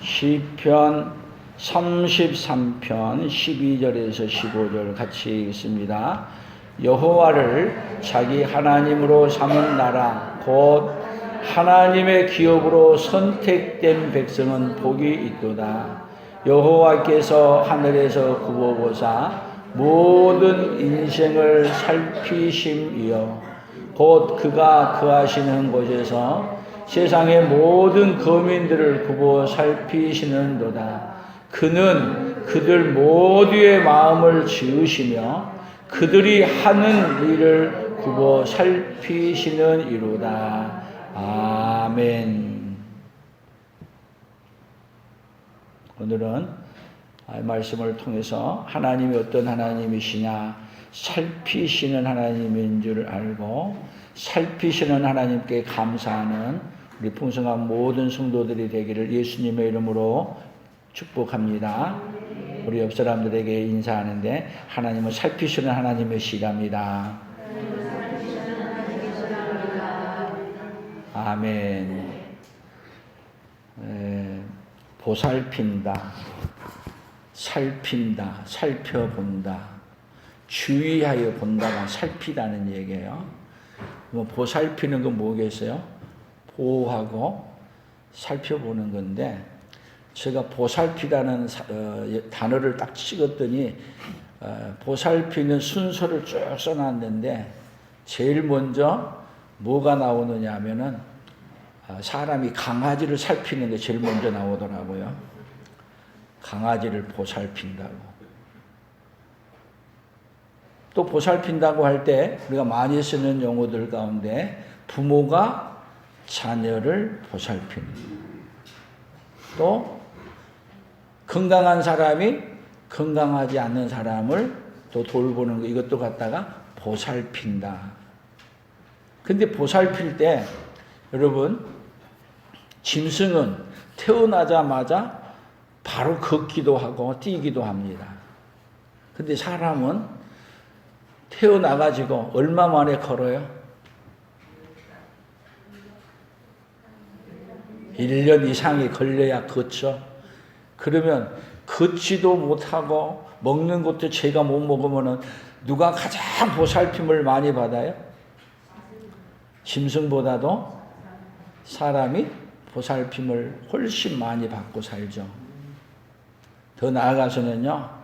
시편 33편 12절에서 15절 같이 읽습니다. 여호와를 자기 하나님으로 삼은 나라 곧 하나님의 기업으로 선택된 백성은 복이 있도다. 여호와께서 하늘에서 굽어보사 모든 인생을 살피심이여 곧 그가 거하시는 곳에서 세상의 모든 거민들을 굽어 살피시는도다. 그는 그들 모두의 마음을 지으시며 그들이 하는 일을 굽어 살피시는 이로다. 아멘. 오늘은 말씀을 통해서 하나님이 어떤 하나님이시냐, 살피시는 하나님인 줄 알고 살피시는 하나님께 감사하는 우리 풍성한 모든 성도들이 되기를 예수님의 이름으로 축복합니다. 우리 옆 사람들에게 인사하는데 하나님은 살피시는 하나님이시랍니다. 아멘. 보살핀다, 살핀다, 살펴본다, 주의하여 본다가 살피다는 얘기예요. 뭐 보살피는 건 뭐겠어요? 보호하고 살펴보는 건데, 제가 보살피다는 단어를 딱 찍었더니 보살피는 순서를 쭉 써놨는데 제일 먼저 뭐가 나오느냐 하면은 사람이 강아지를 살피는 게 제일 먼저 나오더라고요. 강아지를 보살핀다고. 또 보살핀다고 할 때 우리가 많이 쓰는 용어들 가운데 부모가 자녀를 보살피는, 또 건강한 사람이 건강하지 않는 사람을 또 돌보는 거, 이것도 갖다가 보살핀다. 근데 보살필 때 여러분, 짐승은 태어나자마자 바로 걷기도 하고 뛰기도 합니다. 근데 사람은 태어나가지고 얼마 만에 걸어요? 1년 이상이 걸려야 걷죠. 그러면 걷지도 못하고 먹는 것도 제가 못 먹으면 누가 가장 보살핌을 많이 받아요? 짐승보다도 사람이 보살핌을 훨씬 많이 받고 살죠. 더 나아가서는요,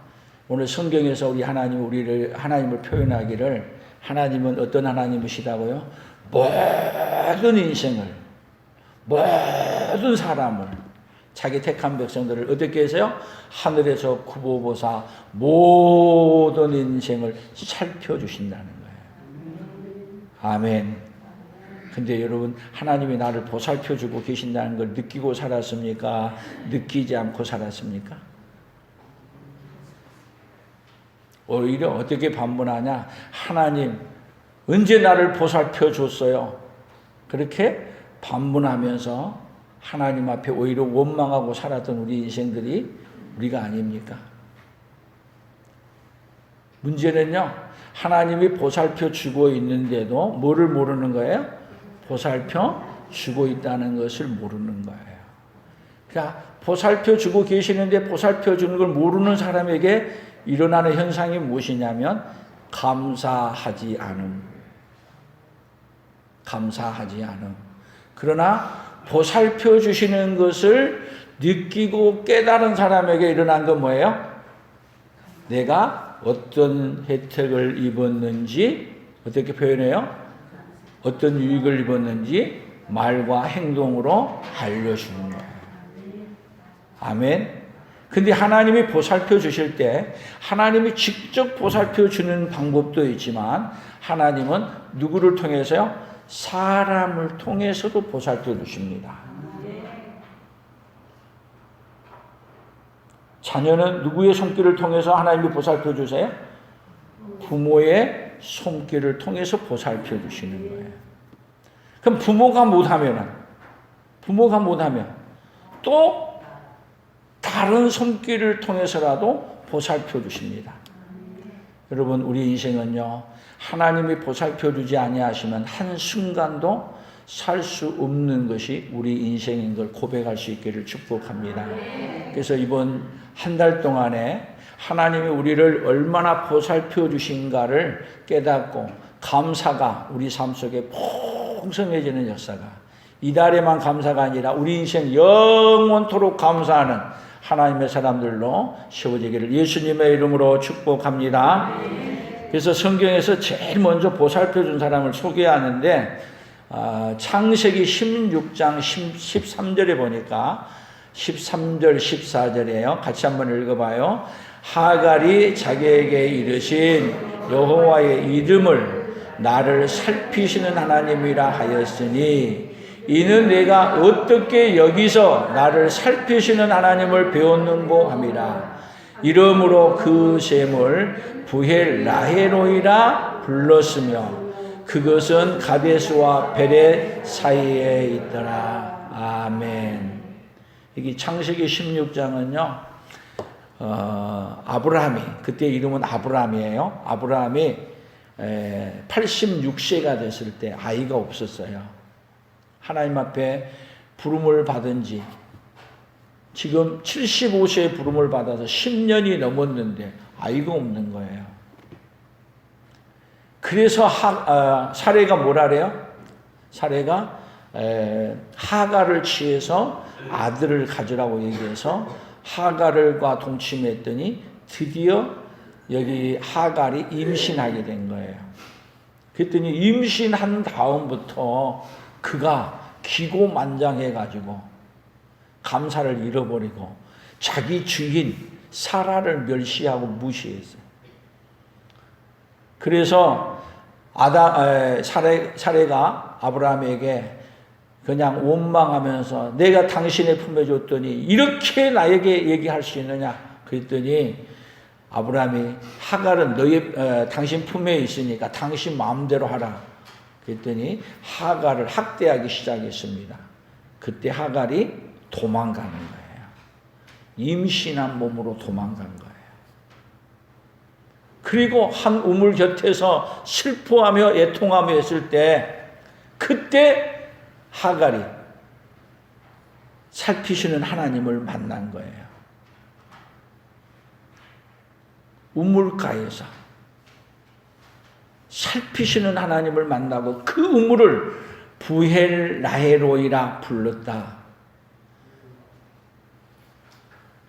오늘 성경에서 하나님을 표현하기를, 하나님은 어떤 하나님이시다고요? 모든 인생을, 모든 사람을, 자기 택한 백성들을 어떻게 해서요? 하늘에서 굽어보사 모든 인생을 살펴주신다는 거예요. 아멘. 근데 여러분, 하나님이 나를 보살펴주고 계신다는 걸 느끼고 살았습니까? 느끼지 않고 살았습니까? 오히려 어떻게 반문하냐? 하나님, 언제 나를 보살펴줬어요? 그렇게 반문하면서 하나님 앞에 오히려 원망하고 살았던 우리 인생들이 우리가 아닙니까? 문제는요, 하나님이 보살펴 주고 있는데도 뭐를 모르는 거예요? 보살펴 주고 있다는 것을 모르는 거예요. 그러니까 보살펴 주고 계시는데 보살펴 주는 걸 모르는 사람에게 일어나는 현상이 무엇이냐면 감사하지 않음. 감사하지 않음. 그러나 보살펴 주시는 것을 느끼고 깨달은 사람에게 일어난 건 뭐예요? 내가 어떤 혜택을 입었는지, 어떻게 표현해요? 어떤 유익을 입었는지 말과 행동으로 알려주는 거예요. 아멘. 근데 하나님이 보살펴 주실 때 하나님이 직접 보살펴 주는 방법도 있지만 하나님은 누구를 통해서요? 사람을 통해서도 보살펴 주십니다. 자녀는 누구의 손길을 통해서 하나님이 보살펴 주세요? 부모의 손길을 통해서 보살펴 주시는 거예요. 그럼 부모가 못하면 또 다른 손길을 통해서라도 보살펴 주십니다. 여러분, 우리 인생은요, 하나님이 보살펴 주지 아니하시면 한순간도 살 수 없는 것이 우리 인생인 걸 고백할 수 있기를 축복합니다. 그래서 이번 한 달 동안에 하나님이 우리를 얼마나 보살펴 주신가를 깨닫고 감사가 우리 삶 속에 풍성해지는 역사가 이달에만 감사가 아니라 우리 인생 영원토록 감사하는 하나님의 사람들로 세워지기를 예수님의 이름으로 축복합니다. 그래서 성경에서 제일 먼저 보살펴 준 사람을 소개하는데 창세기 16장 13절에 보니까 13절 14절이에요. 같이 한번 읽어봐요. 하갈이 자기에게 이르신 여호와의 이름을 나를 살피시는 하나님이라 하였으니 이는 내가 어떻게 여기서 나를 살피시는 하나님을 배웠는고 함이라. 이러므로 그 셈을 부헬 라헤로이라 불렀으며 그것은 가데스와 베렛 사이에 있더라. 아멘. 여기 창세기 16장은요 아브라함이, 그때 이름은 아브라함이에요. 아브라함이 86세가 됐을 때 아이가 없었어요. 하나님 앞에 부름을 받은 지 지금 75세의 부름을 받아서 10년이 넘었는데 아이가 없는 거예요. 그래서 사레가 뭐라래요? 사레가 하갈을 취해서 아들을 가지라고 얘기해서 하갈과 동침했더니 드디어 여기 하갈이 임신하게 된 거예요. 그랬더니 임신한 다음부터 그가 기고만장해가지고 감사를 잃어버리고 자기 주인 사라를 멸시하고 무시했어요. 그래서 사레가 아브라함에게 그냥 원망하면서 내가 당신의 품에 줬더니 이렇게 나에게 얘기할 수 있느냐 그랬더니 아브라함이 하갈은 당신 품에 있으니까 당신 마음대로 하라 그랬더니 하갈을 학대하기 시작했습니다. 그때 하갈이 도망가는 거예요. 임신한 몸으로 도망간 거예요. 그리고 한 우물 곁에서 슬퍼하며 애통하며 했을 때 그때 하갈이 살피시는 하나님을 만난 거예요. 우물가에서 살피시는 하나님을 만나고 그 우물을 부헬 라헤로이라 불렀다.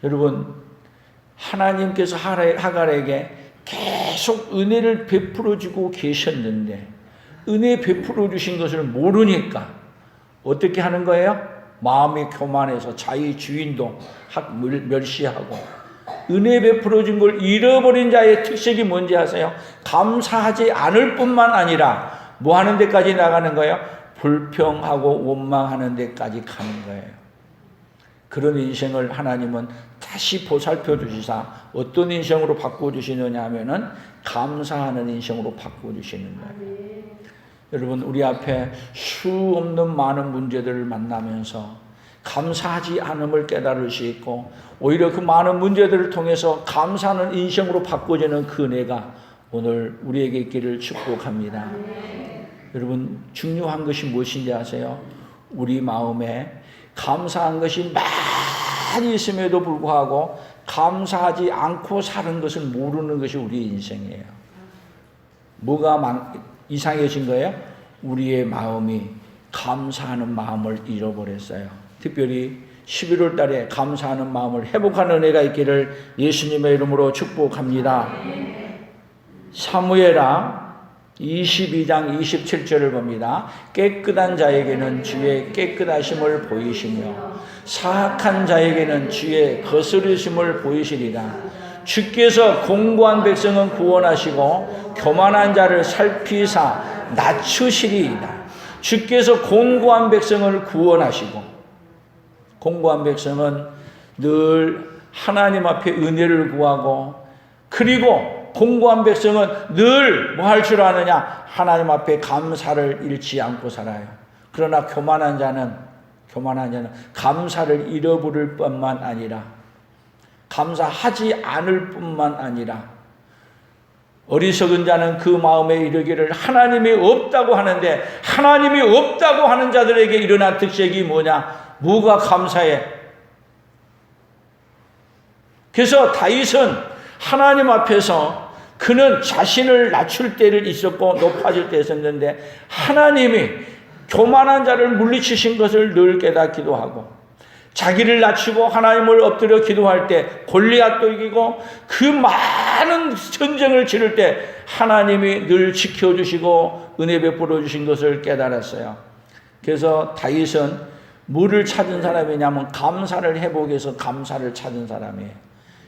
여러분, 하나님께서 하갈에게 계속 은혜를 베풀어 주고 계셨는데 은혜 베풀어 주신 것을 모르니까 어떻게 하는 거예요? 마음이 교만해서 자기 주인도 멸시하고 은혜 베풀어 준 걸 잃어버린 자의 특색이 뭔지 아세요? 감사하지 않을 뿐만 아니라 뭐 하는 데까지 나가는 거예요? 불평하고 원망하는 데까지 가는 거예요. 그런 인생을 하나님은 다시 보살펴 주시사 어떤 인생으로 바꿔주시느냐 하면은 감사하는 인생으로 바꿔주시는 거예요. 여러분, 우리 앞에 수 없는 많은 문제들을 만나면서 감사하지 않음을 깨달을 수 있고 오히려 그 많은 문제들을 통해서 감사하는 인생으로 바꿔지는 그 은혜가 오늘 우리에게 있기를 축복합니다. 여러분, 중요한 것이 무엇인지 아세요? 우리 마음에 감사한 것이 많이 있음에도 불구하고 감사하지 않고 사는 것을 모르는 것이 우리 인생이에요. 뭐가 이상해진 거예요? 우리의 마음이 감사하는 마음을 잃어버렸어요. 특별히 11월 달에 감사하는 마음을 회복하는 은혜가 있기를 예수님의 이름으로 축복합니다. 사무엘하 22장 27절을 봅니다. 깨끗한 자에게는 주의 깨끗하심을 보이시며 사악한 자에게는 주의 거스르심을 보이시리라. 주께서 공고한 백성은 구원하시고 교만한 자를 살피사 낮추시리이다. 주께서 공고한 백성을 구원하시고, 공고한 백성은 늘 하나님 앞에 은혜를 구하고, 그리고 공고한 백성은 늘 뭐 할 줄 아느냐? 하나님 앞에 감사를 잃지 않고 살아요. 그러나 교만한 자는 감사를 잃어버릴 뿐만 아니라 감사하지 않을 뿐만 아니라 어리석은 자는 그 마음에 이르기를 하나님이 없다고 하는데, 하나님이 없다고 하는 자들에게 일어난 특색이 뭐냐? 뭐가 감사해? 그래서 다윗은 하나님 앞에서 그는 자신을 낮출 때를 있었고 높아질 때 있었는데, 하나님이 교만한 자를 물리치신 것을 늘 깨닫기도 하고, 자기를 낮추고 하나님을 엎드려 기도할 때 골리앗도 이기고, 그 많은 전쟁을 치를 때 하나님이 늘 지켜주시고 은혜 베풀어 주신 것을 깨달았어요. 그래서 다윗은 뭐를 찾은 사람이냐면 감사를 회복해서 위해서 감사를 찾은 사람이에요.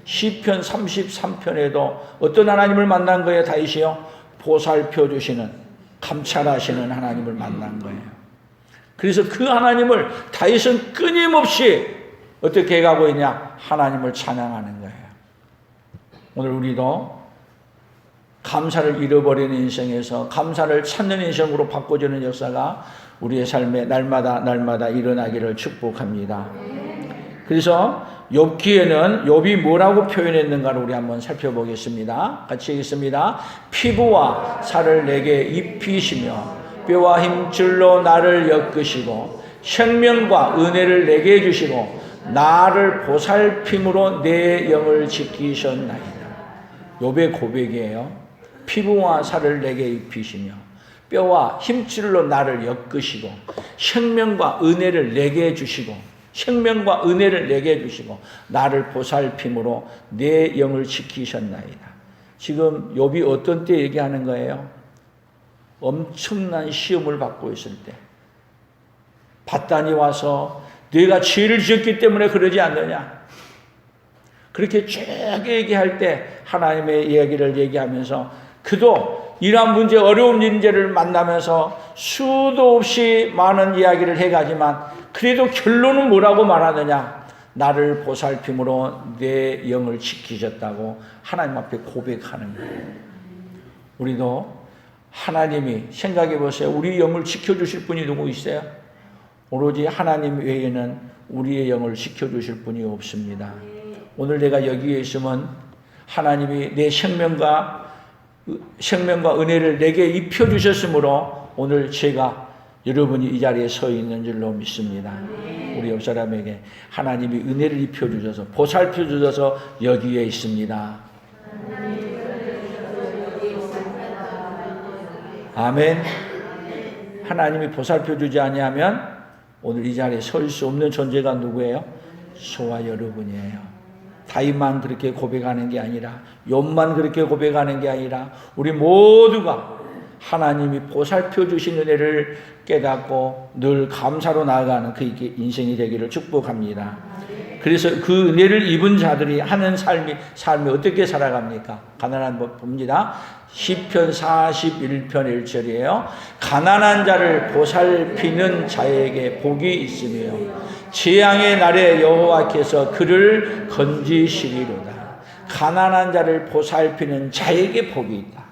시편 33편에도 어떤 하나님을 만난 거예요? 다윗이요? 보살펴 주시는, 감찰하시는 하나님을 만난 거예요. 그래서 그 하나님을 다윗은 끊임없이 어떻게 해가고 있냐? 하나님을 찬양하는 거예요. 오늘 우리도 감사를 잃어버리는 인생에서 감사를 찾는 인생으로 바꿔주는 역사가 우리의 삶에 날마다 일어나기를 축복합니다. 그래서 욥기에는 욥이 뭐라고 표현했는가를 우리 한번 살펴보겠습니다. 같이 읽겠습니다. 피부와 살을 내게 입히시며 뼈와 힘줄로 나를 엮으시고 생명과 은혜를 내게 주시고 나를 보살핌으로 내 영을 지키셨나이다. 욥의 고백이에요. 피부와 살을 내게 입히시며 뼈와 힘줄로 나를 엮으시고 생명과 은혜를 내게 주시고 생명과 은혜를 내게 주시고 나를 보살핌으로 내 영을 지키셨나이다. 지금 욥이 어떤 때 얘기하는 거예요? 엄청난 시험을 받고 있을 때, 바단이 와서 네가 죄를 지었기 때문에 그러지 않느냐, 그렇게 쭉 얘기할 때 하나님의 이야기를 얘기하면서 그도 이러한 문제, 어려운 문제를 만나면서 수도 없이 많은 이야기를 해가지만 그래도 결론은 뭐라고 말하느냐? 나를 보살핌으로 내 영을 지키셨다고 하나님 앞에 고백하는 거예요. 우리도 하나님이, 생각해 보세요. 우리 영을 지켜주실 분이 누구 있어요? 오로지 하나님 외에는 우리의 영을 지켜주실 분이 없습니다. 오늘 내가 여기에 있으면 하나님이 내 생명과 은혜를 내게 입혀주셨으므로 오늘 제가, 여러분이 이 자리에 서 있는 줄로 믿습니다. 우리 옆 사람에게 하나님이 은혜를 입혀주셔서 보살펴주셔서 여기에 있습니다. 아멘. 하나님이 보살펴주지 아니하면 오늘 이 자리에 설 수 없는 존재가 누구예요? 저와 여러분이에요. 다윗만 그렇게 고백하는 게 아니라, 욥만 그렇게 고백하는 게 아니라 우리 모두가 하나님이 보살펴주신 은혜를 깨닫고 늘 감사로 나아가는 그 인생이 되기를 축복합니다. 그래서 그 은혜를 입은 자들이 하는 삶이 어떻게 살아갑니까? 가난한 법 봅니다. 시편 41편 1절이에요. 가난한 자를 보살피는 자에게 복이 있으며 재앙의 날에 여호와께서 그를 건지시리로다. 가난한 자를 보살피는 자에게 복이 있다.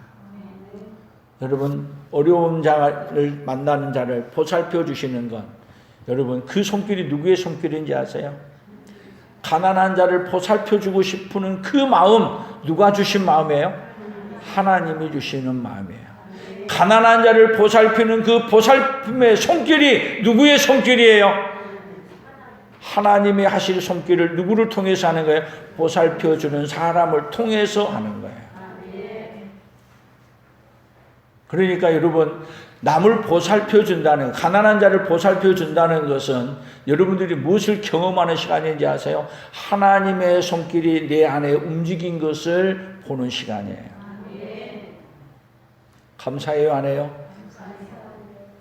여러분, 어려운 자를 만나는 자를 보살펴 주시는 건, 여러분 그 손길이 누구의 손길인지 아세요? 가난한 자를 보살펴 주고 싶은 그 마음, 누가 주신 마음이에요? 하나님이 주시는 마음이에요. 가난한 자를 보살피는 그 보살핌의 손길이 누구의 손길이에요? 하나님이 하실 손길을 누구를 통해서 하는 거예요? 보살펴 주는 사람을 통해서 하는 거예요. 그러니까 여러분, 남을 보살펴 준다는, 가난한 자를 보살펴 준다는 것은 여러분들이 무엇을 경험하는 시간인지 아세요? 하나님의 손길이 내 안에 움직인 것을 보는 시간이에요. 감사해요, 안 해요?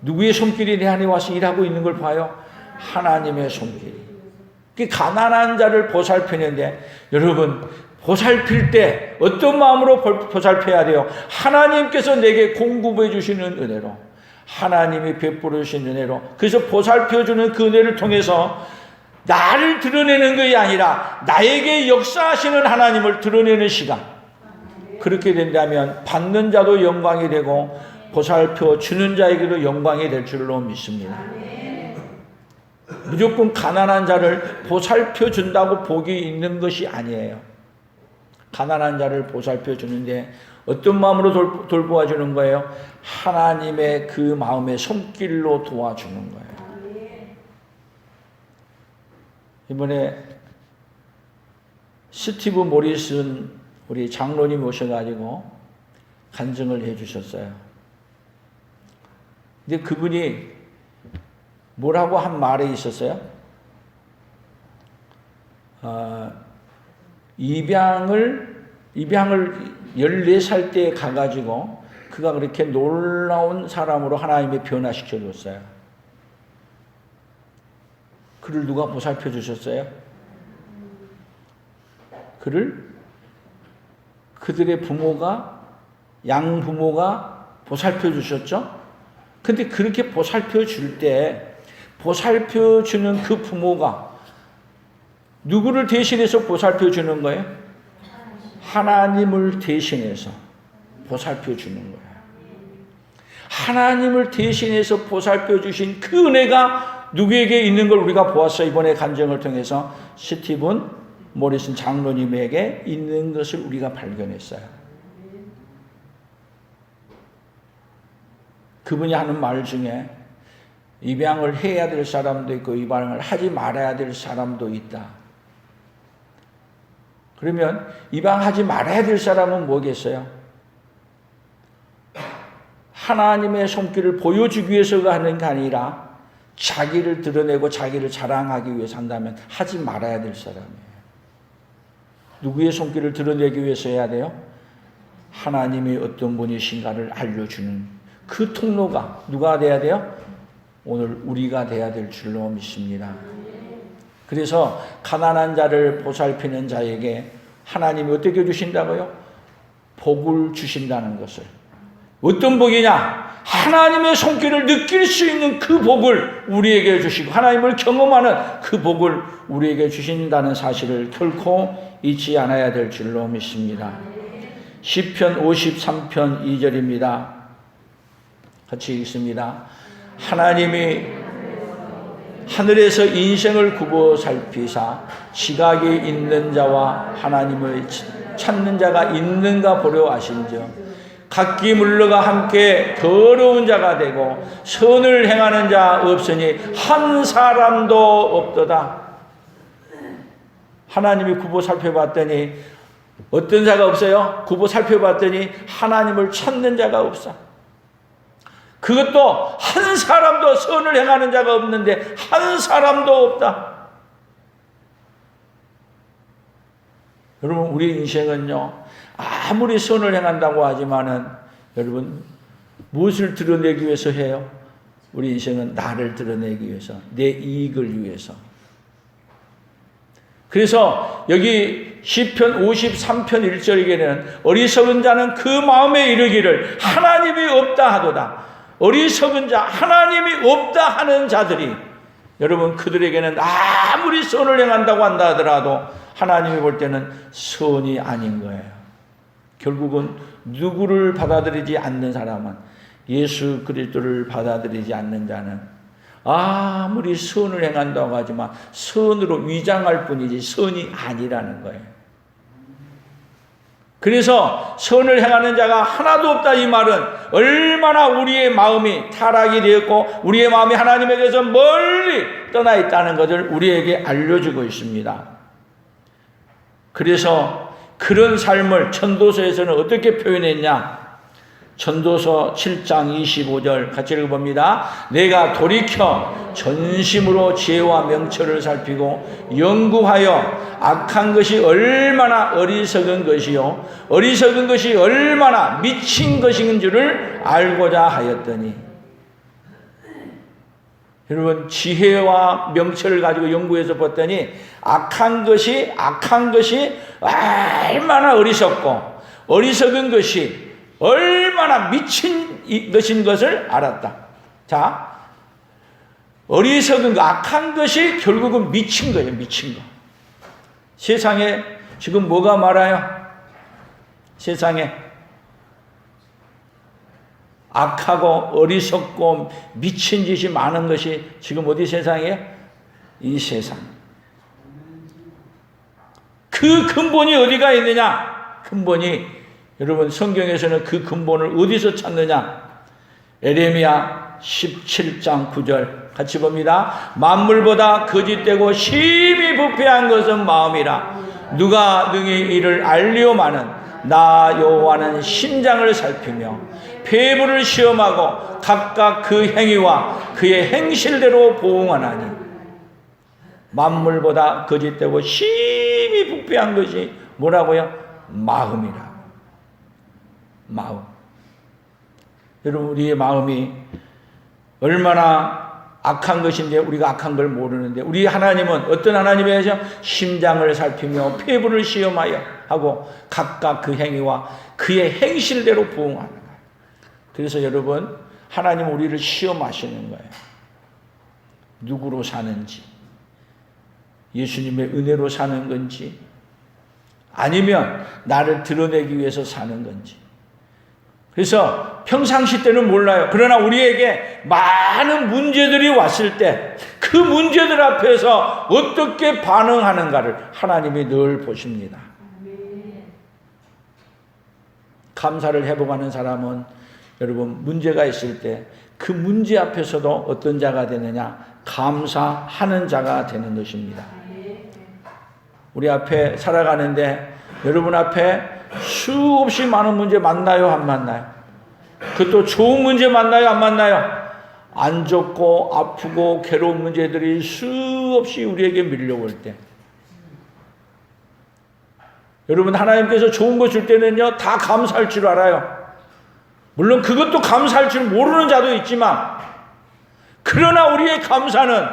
누구의 손길이 내 안에 와서 일하고 있는 걸 봐요? 하나님의 손길이. 그 가난한 자를 보살피는데, 여러분 보살필 때 어떤 마음으로 보살펴야 돼요? 하나님께서 내게 공급해 주시는 은혜로, 하나님이 베풀어 주신 은혜로. 그래서 보살펴 주는 그 은혜를 통해서 나를 드러내는 것이 아니라 나에게 역사하시는 하나님을 드러내는 시간. 그렇게 된다면 받는 자도 영광이 되고 보살펴 주는 자에게도 영광이 될 줄로 믿습니다. 무조건 가난한 자를 보살펴 준다고 복이 있는 것이 아니에요. 가난한 자를 보살펴 주는데 어떤 마음으로 돌보아주는 거예요? 하나님의 그 마음의 손길로 도와주는 거예요. 이번에 스티브 모리슨 우리 장로님 오셔가지고 간증을 해주셨어요. 근데 그분이 뭐라고 한 말이 있었어요? 입양을 14살 때 가가지고 그가 그렇게 놀라운 사람으로 하나님이 변화시켜 줬어요. 그를 누가 보살펴 주셨어요? 그들의 부모가, 양부모가 보살펴 주셨죠? 근데 그렇게 보살펴 줄 때, 보살펴 주는 그 부모가 누구를 대신해서 보살펴 주는 거예요? 하나님을 대신해서 보살펴 주는 거예요. 하나님을 대신해서 보살펴 주신 그 은혜가 누구에게 있는 걸 우리가 보았어요. 이번에 간증을 통해서 스티븐 모리슨 장로님에게 있는 것을 우리가 발견했어요. 그분이 하는 말 중에 입양을 해야 될 사람도 있고 입양을 하지 말아야 될 사람도 있다. 그러면 입양하지 말아야 될 사람은 뭐겠어요? 하나님의 손길을 보여주기 위해서가 하는 게 아니라 자기를 드러내고 자기를 자랑하기 위해서 한다면 하지 말아야 될 사람이에요. 누구의 손길을 드러내기 위해서 해야 돼요? 하나님이 어떤 분이신가를 알려주는 그 통로가 누가 돼야 돼요? 오늘 우리가 돼야 될 줄로 믿습니다. 그래서 가난한 자를 보살피는 자에게 하나님이 어떻게 주신다고요? 복을 주신다는 것을. 어떤 복이냐? 하나님의 손길을 느낄 수 있는 그 복을 우리에게 주시고 하나님을 경험하는 그 복을 우리에게 주신다는 사실을 결코 잊지 않아야 될 줄로 믿습니다. 시편 53편 2절입니다. 같이 읽습니다. 하나님이 하늘에서 인생을 굽어 살피사 지각이 있는 자와 하나님을 찾는 자가 있는가 보려 하신즉 각기 물러가 함께 더러운 자가 되고 선을 행하는 자 없으니 한 사람도 없도다. 하나님이 굽어 살펴봤더니 어떤 자가 없어요? 굽어 살펴봤더니 하나님을 찾는 자가 없어. 그것도 한 사람도 선을 행하는 자가 없는데 한 사람도 없다. 여러분 우리 인생은요 아무리 선을 행한다고 하지만은 여러분 무엇을 드러내기 위해서 해요? 우리 인생은 나를 드러내기 위해서, 내 이익을 위해서. 그래서 여기 시편 53편 1절에게는 어리석은 자는 그 마음에 이르기를 하나님이 없다 하도다. 어리석은 자, 하나님이 없다 하는 자들이 여러분 그들에게는 아무리 선을 행한다고 한다 하더라도 하나님이 볼 때는 선이 아닌 거예요. 결국은 누구를 받아들이지 않는 사람은 예수 그리스도를 받아들이지 않는 자는 아무리 선을 행한다고 하지만 선으로 위장할 뿐이지 선이 아니라는 거예요. 그래서 선을 행하는 자가 하나도 없다 이 말은 얼마나 우리의 마음이 타락이 되었고 우리의 마음이 하나님에게서 멀리 떠나 있다는 것을 우리에게 알려주고 있습니다. 그래서 그런 삶을 전도서에서는 어떻게 표현했냐? 전도서 7장 25절 같이 읽어봅니다. 내가 돌이켜 전심으로 지혜와 명철을 살피고 연구하여 악한 것이 얼마나 어리석은 것이요 어리석은 것이 얼마나 미친 것인 줄을 알고자 하였더니. 여러분 지혜와 명철을 가지고 연구해서 봤더니 악한 것이 얼마나 어리석고 어리석은 것이 얼마나 미친 것인 것을 알았다. 자, 어리석은 거, 악한 것이 결국은 미친 거예요. 미친 거. 세상에 지금 뭐가 많아요? 세상에 악하고 어리석고 미친 짓이 많은 것이 지금 어디 세상이에요? 이 세상. 그 근본이 어디가 있느냐? 근본이 여러분 성경에서는 그 근본을 어디서 찾느냐? 에레미야 17장 9절 같이 봅니다. 만물보다 거짓되고 심히 부패한 것은 마음이라. 누가 능히 이를 알리오마는 나 여호와는 심장을 살피며 폐부를 시험하고 각각 그 행위와 그의 행실대로 보응하나니. 만물보다 거짓되고 심히 부패한 것이 뭐라고요? 마음이라. 마음. 여러분 우리의 마음이 얼마나 악한 것인데 우리가 악한 걸 모르는데, 우리 하나님은 어떤 하나님이죠? 심장을 살피며 폐부를 시험하여 하고 각각 그 행위와 그의 행실대로 보응하는 거예요. 그래서 여러분 하나님은 우리를 시험하시는 거예요. 누구로 사는지, 예수님의 은혜로 사는 건지, 아니면 나를 드러내기 위해서 사는 건지. 그래서 평상시 때는 몰라요. 그러나 우리에게 많은 문제들이 왔을 때 그 문제들 앞에서 어떻게 반응하는가를 하나님이 늘 보십니다. 감사를 회복하는 사람은 여러분 문제가 있을 때 그 문제 앞에서도 어떤 자가 되느냐? 감사하는 자가 되는 것입니다. 우리 앞에 살아가는데 여러분 앞에 수없이 많은 문제 만나요? 안 만나요? 그것도 좋은 문제 만나요? 안 만나요? 안 좋고 아프고 괴로운 문제들이 수없이 우리에게 밀려올 때, 여러분 하나님께서 좋은 거 줄 때는요 다 감사할 줄 알아요. 물론 그것도 감사할 줄 모르는 자도 있지만, 그러나 우리의 감사는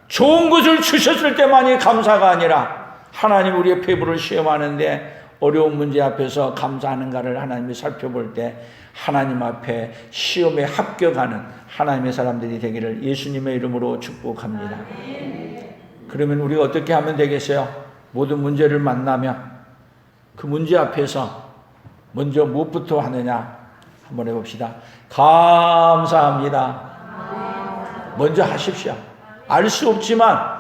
좋은 것을 주셨을 때만이 감사가 아니라 하나님 우리의 폐부를 시험하는데 어려운 문제 앞에서 감사하는가를 하나님이 살펴볼 때 하나님 앞에 시험에 합격하는 하나님의 사람들이 되기를 예수님의 이름으로 축복합니다. 그러면 우리가 어떻게 하면 되겠어요? 모든 문제를 만나면 그 문제 앞에서 먼저 무엇부터 하느냐? 한번 해봅시다. 감사합니다. 먼저 하십시오. 알 수 없지만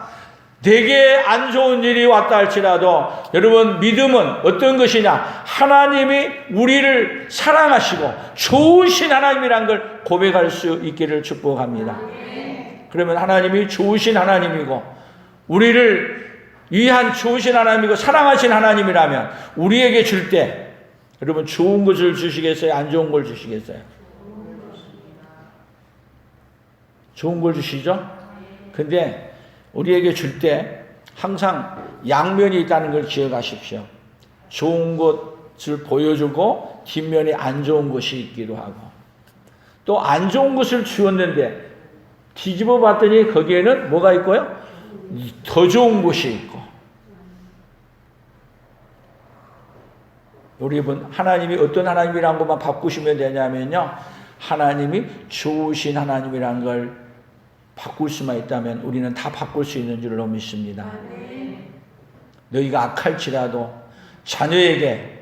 되게 안 좋은 일이 왔다 할지라도 여러분 믿음은 어떤 것이냐? 하나님이 우리를 사랑하시고 좋으신 하나님이란 걸 고백할 수 있기를 축복합니다. 그러면 하나님이 좋으신 하나님이고 우리를 위한 좋으신 하나님이고 사랑하신 하나님이라면 우리에게 줄 때 여러분 좋은 것을 주시겠어요? 안 좋은 걸 주시겠어요? 좋은 걸 주시죠? 근데 우리에게 줄 때 항상 양면이 있다는 걸 기억하십시오. 좋은 것을 보여주고 뒷면에 안 좋은 것이 있기도 하고, 또 안 좋은 것을 주었는데 뒤집어 봤더니 거기에는 뭐가 있고요? 더 좋은 것이 있고. 여러분 하나님이 어떤 하나님이라는 것만 바꾸시면 되냐면요, 하나님이 좋으신 하나님이라는 걸 바꿀 수만 있다면 우리는 다 바꿀 수 있는 줄로 믿습니다. 너희가 악할지라도 자녀에게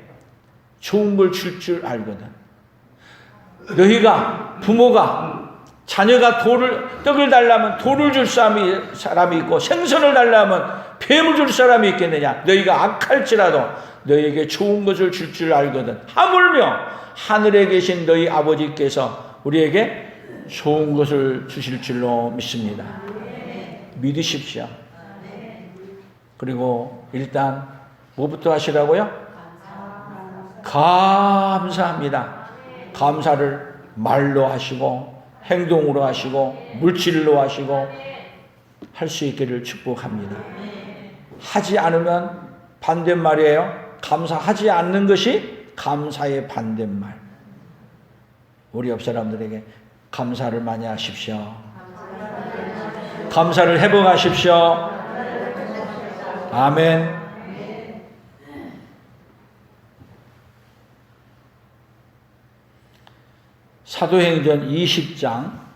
좋은 걸 줄 줄 알거든. 너희가 부모가 자녀가 떡을 달라면 돌을 줄 사람이 있고 생선을 달라면 뱀을 줄 사람이 있겠느냐? 너희가 악할지라도 너희에게 좋은 것을 줄 줄 알거든. 하물며 하늘에 계신 너희 아버지께서 우리에게 좋은 것을 주실 줄로 믿습니다. 믿으십시오. 그리고 일단 뭐부터 하시라고요? 감사합니다. 감사를 말로 하시고 행동으로 하시고 물질로 하시고 할 수 있기를 축복합니다. 하지 않으면 반대말이에요. 감사하지 않는 것이 감사의 반대말. 우리 옆 사람들에게 감사를 많이 하십시오. 감사를 회복하십시오. 아멘. 사도행전 20장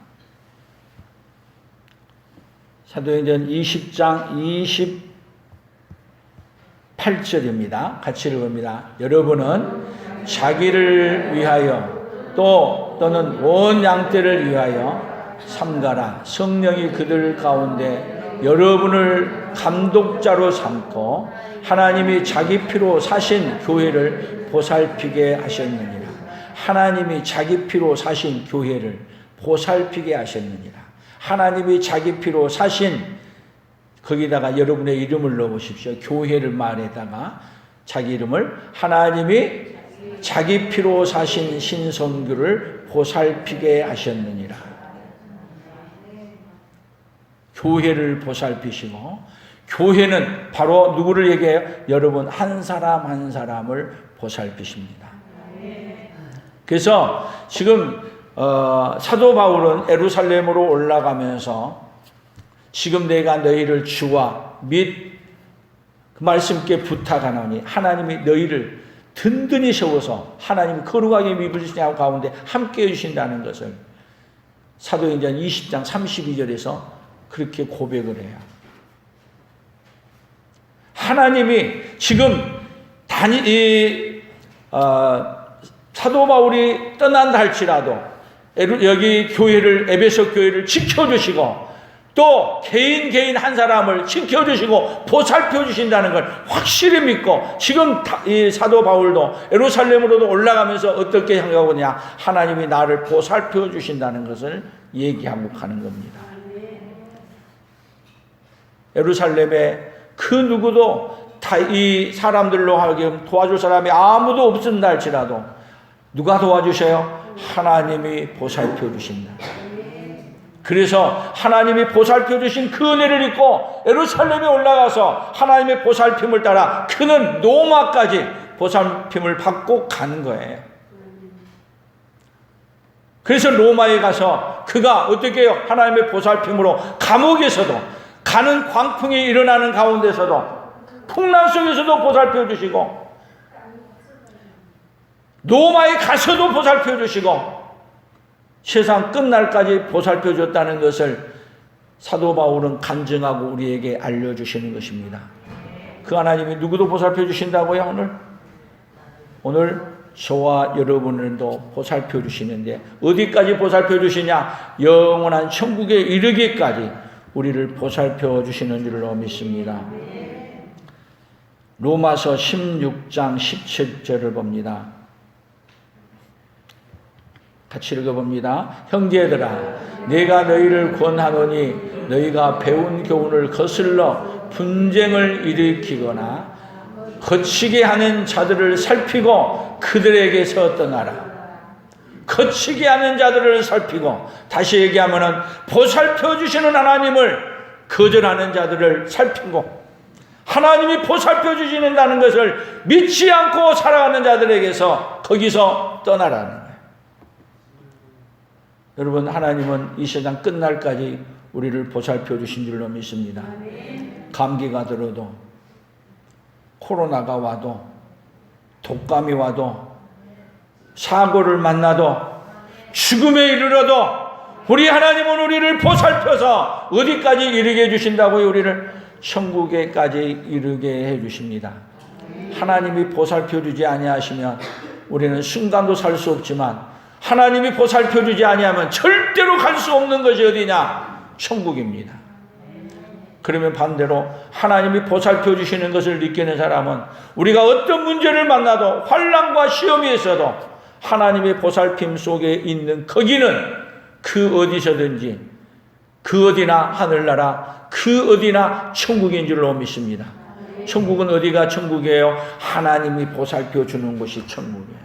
28절입니다. 같이 읽어봅니다. 여러분은 자기를 위하여 또는 온 양떼를 위하여 삼가라. 성령이 그들 가운데 여러분을 감독자로 삼고 하나님이 자기 피로 사신 교회를 보살피게 하셨느니라. 하나님이 자기 피로 사신 교회를 보살피게 하셨느니라. 하나님이 자기 피로 사신, 거기다가 여러분의 이름을 넣으십시오. 교회를 말에다가 자기 이름을, 하나님이 자기 피로 사신 신성교를 보살피게 하셨느니라. 교회를 보살피시고, 교회는 바로 누구를 얘기해요? 여러분 한 사람 한 사람을 보살피십니다. 그래서 지금 사도 바울은 예루살렘으로 올라가면서 지금 내가 너희를 주와 및 그 말씀께 부탁하노니 하나님이 너희를 든든히 세워서 하나님이 거룩하게 믿으시냐 가운데 함께 해주신다는 것을 사도행전 20장 32절에서 그렇게 고백을 해요. 하나님이 지금 사도 바울이 떠난다 할지라도 여기 교회를, 에베소 교회를 지켜주시고 또 개인 한 사람을 지켜주시고 보살펴 주신다는 걸 확실히 믿고, 지금 이 사도 바울도 예루살렘으로도 올라가면서 어떻게 생각하고 있냐? 하나님이 나를 보살펴 주신다는 것을 얘기하고 가는 겁니다. 예루살렘에 그 누구도 다 이 사람들로 하여금 도와줄 사람이 아무도 없은다 할지라도 누가 도와주셔요? 하나님이 보살펴 주신다. 그래서 하나님이 보살펴 주신 그 은혜를 입고 예루살렘에 올라가서 하나님의 보살핌을 따라 그는 로마까지 보살핌을 받고 간 거예요. 그래서 로마에 가서 그가 어떻게 해요? 하나님의 보살핌으로 감옥에서도, 가는 광풍이 일어나는 가운데서도, 풍랑 속에서도 보살펴 주시고, 로마에 가서도 보살펴 주시고, 세상 끝날까지 보살펴 줬다는 것을 사도 바울은 간증하고 우리에게 알려주시는 것입니다. 그 하나님이 누구도 보살펴 주신다고요? 오늘 저와 여러분들도 보살펴 주시는데 어디까지 보살펴 주시냐? 영원한 천국에 이르기까지 우리를 보살펴 주시는 줄로 믿습니다. 로마서 16장 17절을 봅니다. 같이 읽어봅니다. 형제들아, 내가 너희를 권하노니 너희가 배운 교훈을 거슬러 분쟁을 일으키거나 거치게 하는 자들을 살피고 그들에게서 떠나라. 거치게 하는 자들을 살피고, 다시 얘기하면은 보살펴 주시는 하나님을 거절하는 자들을 살피고, 하나님이 보살펴 주시는다는 것을 믿지 않고 살아가는 자들에게서 거기서 떠나라는 거예요. 여러분, 하나님은 이 세상 끝날까지 우리를 보살펴 주신 줄로 믿습니다. 감기가 들어도, 코로나가 와도, 독감이 와도, 사고를 만나도, 죽음에 이르러도 우리 하나님은 우리를 보살펴서 어디까지 이르게 해주신다고요? 우리를 천국에까지 이르게 해주십니다. 하나님이 보살펴 주지 아니하시면 우리는 순간도 살 수 없지만, 하나님이 보살펴 주지 아니하면 절대로 갈 수 없는 것이 어디냐? 천국입니다. 그러면 반대로 하나님이 보살펴 주시는 것을 느끼는 사람은 우리가 어떤 문제를 만나도, 환난과 시험이 있어도 하나님의 보살핌 속에 있는 거기는 그 어디서든지, 그 어디나 하늘나라, 그 어디나 천국인 줄로 믿습니다. 천국은 어디가 천국이에요? 하나님이 보살펴 주는 곳이 천국이에요.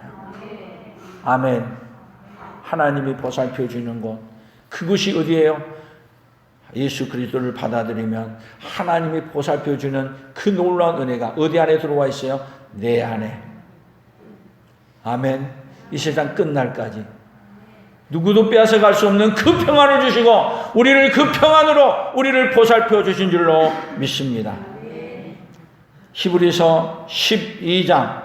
아멘. 하나님이 보살펴 주는 곳, 그곳이 어디예요? 예수 그리스도를 받아들이면 하나님이 보살펴 주는 그 놀라운 은혜가 어디 안에 들어와 있어요? 내 안에. 아멘. 이 세상 끝날까지 누구도 빼앗아갈 수 없는 그 평안을 주시고 우리를 그 평안으로 우리를 보살펴 주신 줄로 믿습니다. 히브리서 12장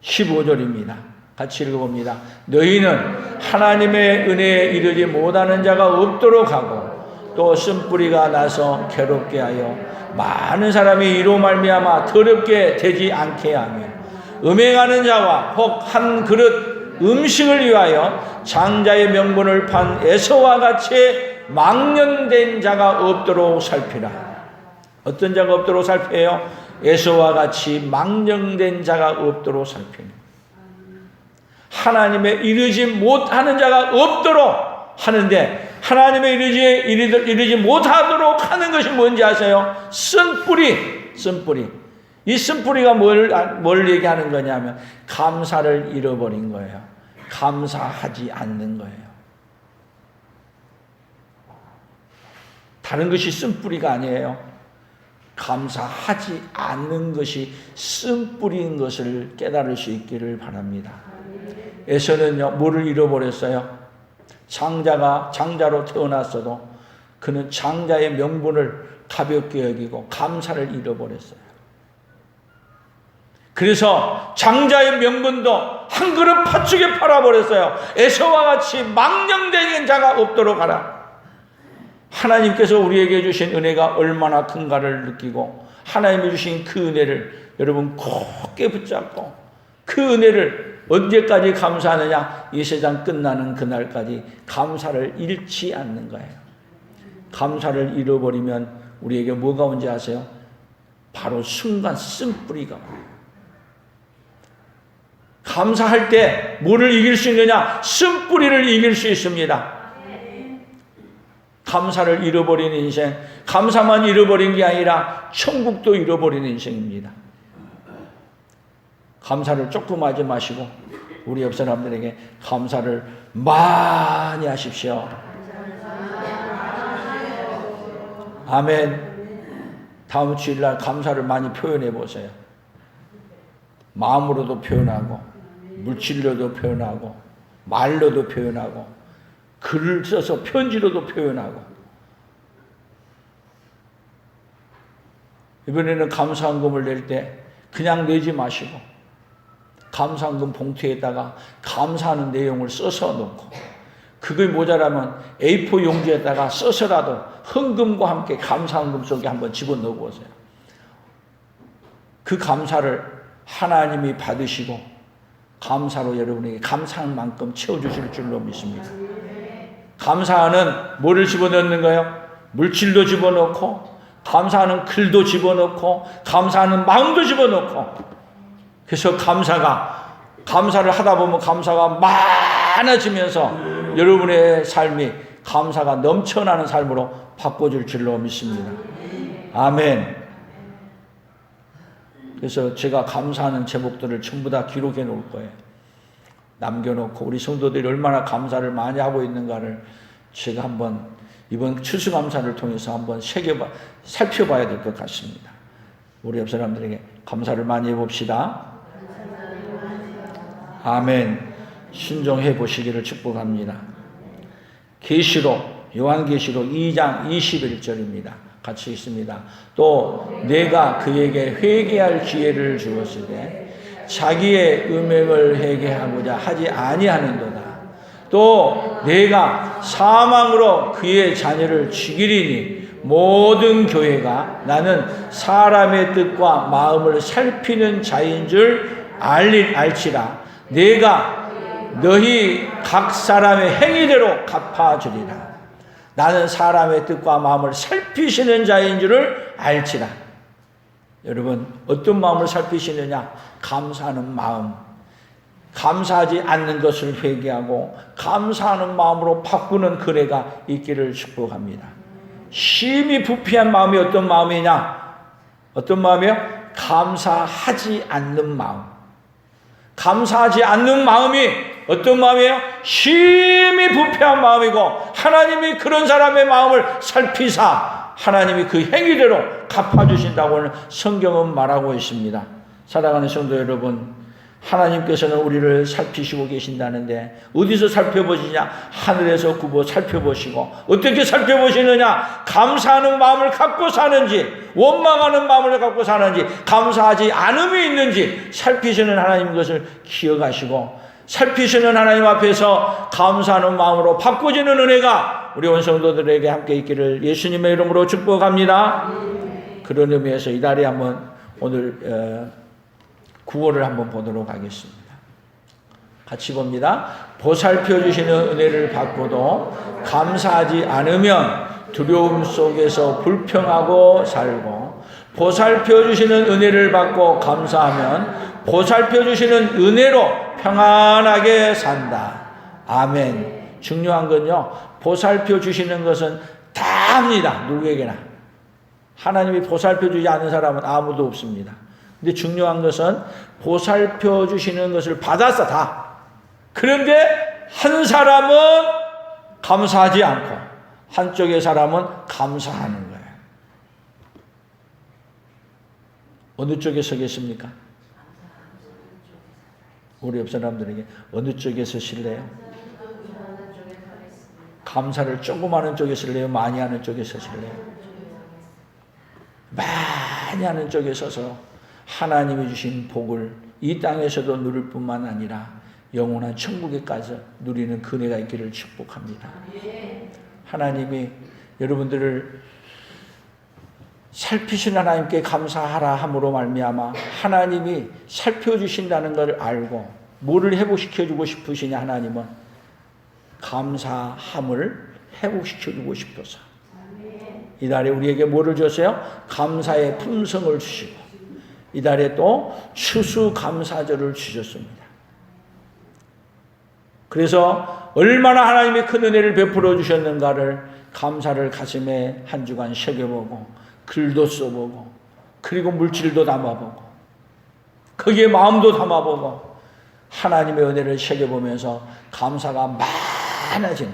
15절입니다. 같이 읽어봅니다. 너희는 하나님의 은혜에 이르지 못하는 자가 없도록 하고 또 쓴뿌리가 나서 괴롭게 하여 많은 사람이 이로 말미암아 더럽게 되지 않게 하며 음행하는 자와 혹 한 그릇 음식을 위하여 장자의 명분을 판 에서와 같이 망령된 자가 없도록 살피라. 어떤 자가 없도록 살펴요? 에서와 같이 망령된 자가 없도록 살피는. 하나님에 이르지 못하는 자가 없도록 하는데, 하나님에 이르지 못하도록 하는 것이 뭔지 아세요? 쓴뿌리. 이 쓴뿌리가 뭘 얘기하는 거냐면 감사를 잃어버린 거예요. 감사하지 않는 거예요. 다른 것이 쓴뿌리가 아니에요. 감사하지 않는 것이 쓴뿌리인 것을 깨달을 수 있기를 바랍니다. 에서는요, 뭐를 잃어버렸어요? 장자로 태어났어도 그는 장자의 명분을 가볍게 여기고 감사를 잃어버렸어요. 그래서 장자의 명분도 한 그릇 팥죽에 팔아버렸어요. 에서와 같이 망령된 자가 없도록 하라. 하나님께서 우리에게 주신 은혜가 얼마나 큰가를 느끼고, 하나님이 주신 그 은혜를 여러분 굳게 붙잡고, 그 은혜를 언제까지 감사하느냐? 이 세상 끝나는 그날까지 감사를 잃지 않는 거예요. 감사를 잃어버리면 우리에게 뭐가 온지 아세요? 바로 순간 쓴뿌리가 와요. 감사할 때 뭐를 이길 수 있느냐? 쓴뿌리를 이길 수 있습니다. 감사를 잃어버린 인생, 감사만 잃어버린 게 아니라 천국도 잃어버린 인생입니다. 감사를 조금 하지 마시고 우리 옆 사람들에게 감사를 많이 하십시오. 아멘. 다음 주일날 감사를 많이 표현해 보세요. 마음으로도 표현하고, 물질로도 표현하고, 말로도 표현하고, 글을 써서 편지로도 표현하고. 이번에는 감사헌금을 낼 때 그냥 내지 마시고 감사헌금 봉투에다가 감사하는 내용을 써서 놓고, 그게 모자라면 A4 용지에다가 써서라도 헌금과 함께 감사헌금 속에 한번 집어넣어 보세요. 그 감사를 하나님이 받으시고 감사로 여러분에게 감사한 만큼 채워주실 줄로 믿습니다. 감사하는 뭐를 집어넣는 거예요? 물질도 집어넣고, 감사하는 글도 집어넣고, 감사하는 마음도 집어넣고. 그래서 감사를 하다 보면 감사가 많아지면서 여러분의 삶이 감사가 넘쳐나는 삶으로 바꿔줄 줄로 믿습니다. 아멘. 그래서 제가 감사하는 제목들을 전부 다 기록해 놓을 거예요. 남겨놓고 우리 성도들이 얼마나 감사를 많이 하고 있는가를 제가 한번 이번 추수감사를 통해서 한번 살펴봐야 될 것 같습니다. 우리 옆 사람들에게 감사를 많이 해봅시다. 아멘. 순종해 보시기를 축복합니다. 요한계시록 2장 21절입니다. 같이 있습니다. 또 내가 그에게 회개할 기회를 주었을 때 자기의 음행을 회개하고자 하지 아니하는도다. 또 내가 사망으로 그의 자녀를 죽이리니 모든 교회가 나는 사람의 뜻과 마음을 살피는 자인 줄 알지라. 내가 너희 각 사람의 행위대로 갚아주리라. 나는 사람의 뜻과 마음을 살피시는 자인 줄을 알지라. 여러분, 어떤 마음을 살피시느냐? 감사하는 마음. 감사하지 않는 것을 회개하고 감사하는 마음으로 바꾸는 그래가 있기를 축복합니다. 심히 부패한 마음이 어떤 마음이냐? 어떤 마음이요? 감사하지 않는 마음. 감사하지 않는 마음이 어떤 마음이에요? 심히 부패한 마음이고, 하나님이 그런 사람의 마음을 살피사 하나님이 그 행위대로 갚아주신다고 성경은 말하고 있습니다. 사랑하는 성도 여러분, 하나님께서는 우리를 살피시고 계신다는데 어디서 살펴보시냐? 하늘에서 굽어 살펴보시고, 어떻게 살펴보시느냐? 감사하는 마음을 갖고 사는지, 원망하는 마음을 갖고 사는지, 감사하지 않음이 있는지 살피시는 하나님 것을 기억하시고, 살피시는 하나님 앞에서 감사하는 마음으로 바꿔지는 은혜가 우리 원성도들에게 함께 있기를 예수님의 이름으로 축복합니다. 그런 의미에서 이달에 한번 오늘 구호를 한번 보도록 하겠습니다. 같이 봅니다. 보살펴 주시는 은혜를 받고도 감사하지 않으면 두려움 속에서 불평하고 살고, 보살펴 주시는 은혜를 받고 감사하면 보살펴 주시는 은혜로 평안하게 산다. 아멘. 중요한 건요, 보살펴 주시는 것은 다 합니다. 누구에게나. 하나님이 보살펴 주지 않는 사람은 아무도 없습니다. 근데 중요한 것은 보살펴 주시는 것을 받았어, 다. 그런데 한 사람은 감사하지 않고 한쪽의 사람은 감사하는 거예요. 어느 쪽에 서겠습니까? 우리 옆 사람들에게 어느 쪽에 서실래요? 감사를 조금 하는 쪽에 서실래요? 많이 하는 쪽에 서실래요? 많이 하는 쪽에 서서 하나님이 주신 복을 이 땅에서도 누릴 뿐만 아니라 영원한 천국에까지 누리는 그네가 있기를 축복합니다. 하나님이 여러분들을 살피신 하나님께 감사하라 함으로 말미암아 하나님이 살펴주신다는 걸 알고 뭐를 회복시켜주고 싶으시냐, 하나님은 감사함을 회복시켜주고 싶어서 이달에 우리에게 뭐를 주세요? 감사의 품성을 주시고 이달에 또 추수감사절을 주셨습니다. 그래서 얼마나 하나님이 큰 은혜를 베풀어 주셨는가를 감사를 가슴에 한 주간 새겨보고 글도 써보고 그리고 물질도 담아보고 거기에 마음도 담아보고 하나님의 은혜를 새겨보면서 감사가 많아지는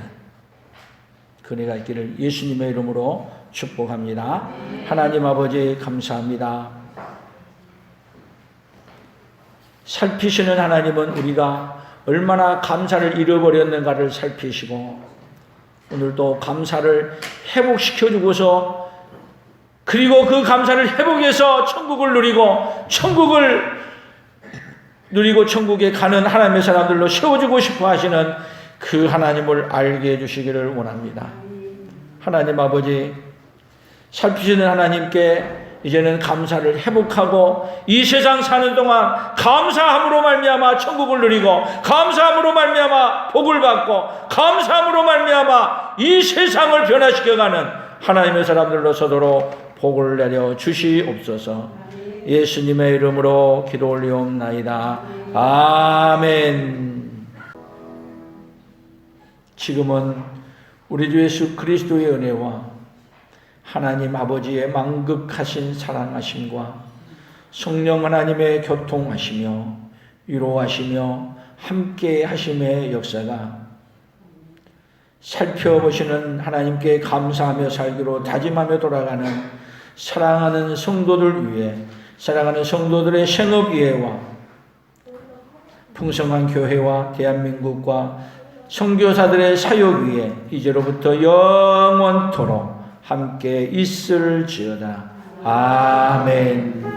그네가 있기를 예수님의 이름으로 축복합니다. 하나님 아버지 감사합니다. 살피시는 하나님은 우리가 얼마나 감사를 잃어버렸는가를 살피시고 오늘도 감사를 회복시켜주고서 그리고 그 감사를 회복해서 천국을 누리고 천국에 가는 하나님의 사람들로 세워주고 싶어 하시는 그 하나님을 알게 해주시기를 원합니다. 하나님 아버지, 살피시는 하나님께 이제는 감사를 회복하고 이 세상 사는 동안 감사함으로 말미암아 천국을 누리고 감사함으로 말미암아 복을 받고 감사함으로 말미암아 이 세상을 변화시켜가는 하나님의 사람들로 서도록 복을 내려 주시옵소서. 예수님의 이름으로 기도 올리옵나이다. 아멘. 지금은 우리 주 예수 그리스도의 은혜와 하나님 아버지의 만극하신 사랑하심과 성령 하나님의 교통하시며 위로하시며 함께 하심의 역사가 살펴보시는 하나님께 감사하며 살기로 다짐하며 돌아가는 사랑하는 성도들 위해 사랑하는 성도들의 생업이해와 풍성한 교회와 대한민국과 선교사들의 사역 위에 이제로부터 영원토록 함께 있을지어다. 아멘.